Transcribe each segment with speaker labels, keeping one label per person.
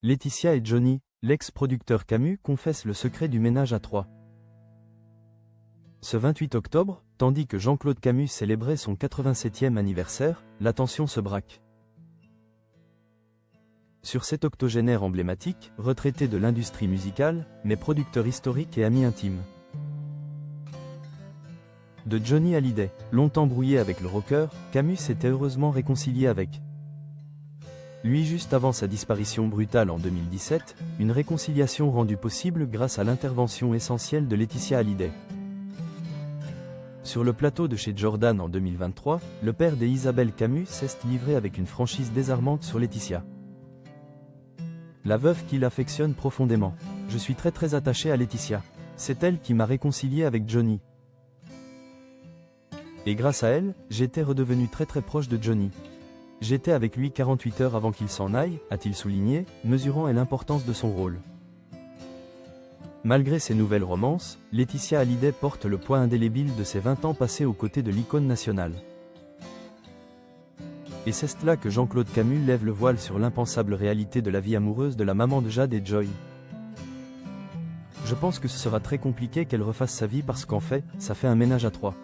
Speaker 1: Laetitia et Johnny, l'ex-producteur Camus, confessent le secret du ménage à trois. Ce 28 octobre, tandis que Jean-Claude Camus célébrait son 87e anniversaire, la tension se braque. Sur cet octogénaire emblématique, retraité de l'industrie musicale, mais producteur historique et ami intime. De Johnny Hallyday, longtemps brouillé avec le rocker, Camus s'était heureusement réconcilié avec lui juste avant sa disparition brutale en 2017, une réconciliation rendue possible grâce à l'intervention essentielle de Laetitia Hallyday. Sur le plateau de chez Jordan en 2023, le père d'Isabelle Camus s'est livré avec une franchise désarmante sur Laetitia. La veuve qu'il affectionne profondément. Je suis très attaché à Laetitia. C'est elle qui m'a réconcilié avec Johnny. Et grâce à elle, j'étais redevenu très proche de Johnny. J'étais avec lui 48 heures avant qu'il s'en aille, a-t-il souligné, mesurant l'importance de son rôle. Malgré ses nouvelles romances, Laetitia Hallyday porte le poids indélébile de ses 20 ans passés aux côtés de l'icône nationale. Et c'est là que Jean-Claude Camus lève le voile sur l'impensable réalité de la vie amoureuse de la maman de Jade et Joy. Je pense que ce sera très compliqué qu'elle refasse sa vie parce qu'en fait, ça fait un ménage à trois.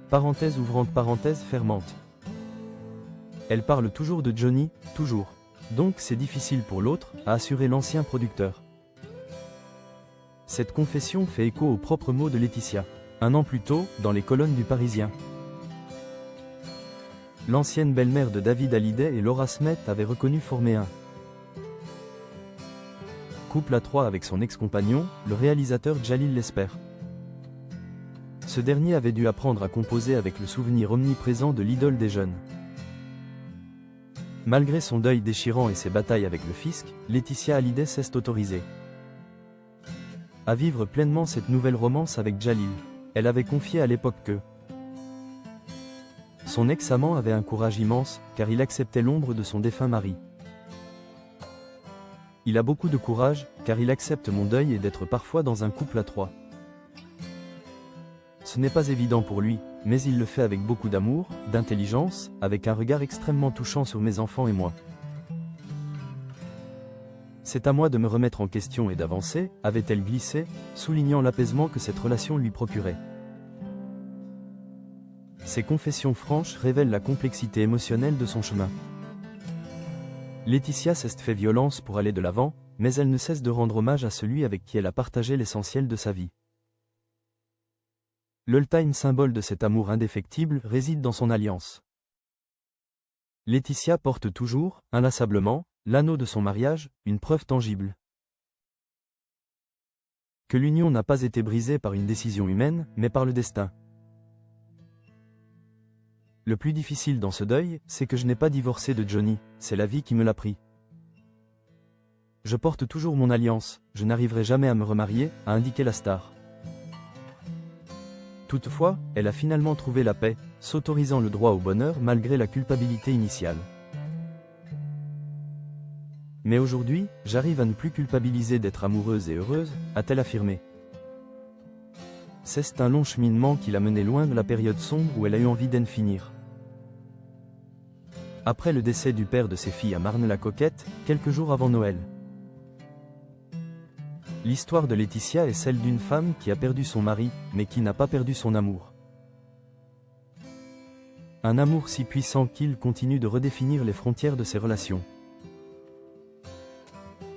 Speaker 1: Parenthèse ouvrante, parenthèse fermante. Elle parle toujours de Johnny, toujours. Donc c'est difficile pour l'autre, a assuré l'ancien producteur. Cette confession fait écho aux propres mots de Laetitia. Un an plus tôt, dans les colonnes du Parisien. L'ancienne belle-mère de David Hallyday et Laura Smet avait reconnu former un couple à trois avec son ex-compagnon, le réalisateur Djalil Lesper. Ce dernier avait dû apprendre à composer avec le souvenir omniprésent de l'idole des jeunes. Malgré son deuil déchirant et ses batailles avec le fisc, Laetitia Hallyday s'est autorisée à vivre pleinement cette nouvelle romance avec Djalil. Elle avait confié à l'époque que son ex-amant avait un courage immense, car il acceptait l'ombre de son défunt mari. Il a beaucoup de courage, car il accepte mon deuil et d'être parfois dans un couple à trois. Ce n'est pas évident pour lui, mais il le fait avec beaucoup d'amour, d'intelligence, avec un regard extrêmement touchant sur mes enfants et moi. C'est à moi de me remettre en question et d'avancer, avait-elle glissé, soulignant l'apaisement que cette relation lui procurait. Ces confessions franches révèlent la complexité émotionnelle de son chemin. Laetitia s'est fait violence pour aller de l'avant, mais elle ne cesse de rendre hommage à celui avec qui elle a partagé l'essentiel de sa vie. L'ultime symbole de cet amour indéfectible réside dans son alliance. Laetitia porte toujours, inlassablement, l'anneau de son mariage, une preuve tangible que l'union n'a pas été brisée par une décision humaine, mais par le destin. Le plus difficile dans ce deuil, c'est que je n'ai pas divorcé de Johnny, c'est la vie qui me l'a pris. Je porte toujours mon alliance, je n'arriverai jamais à me remarier, a indiqué la star. Toutefois, elle a finalement trouvé la paix, s'autorisant le droit au bonheur malgré la culpabilité initiale. Mais aujourd'hui, j'arrive à ne plus culpabiliser d'être amoureuse et heureuse, a-t-elle affirmé. C'est un long cheminement qui l'a menée loin de la période sombre où elle a eu envie d'en finir. Après le décès du père de ses filles à Marne-la-Coquette, quelques jours avant Noël. L'histoire de Laetitia est celle d'une femme qui a perdu son mari, mais qui n'a pas perdu son amour. Un amour si puissant qu'il continue de redéfinir les frontières de ses relations.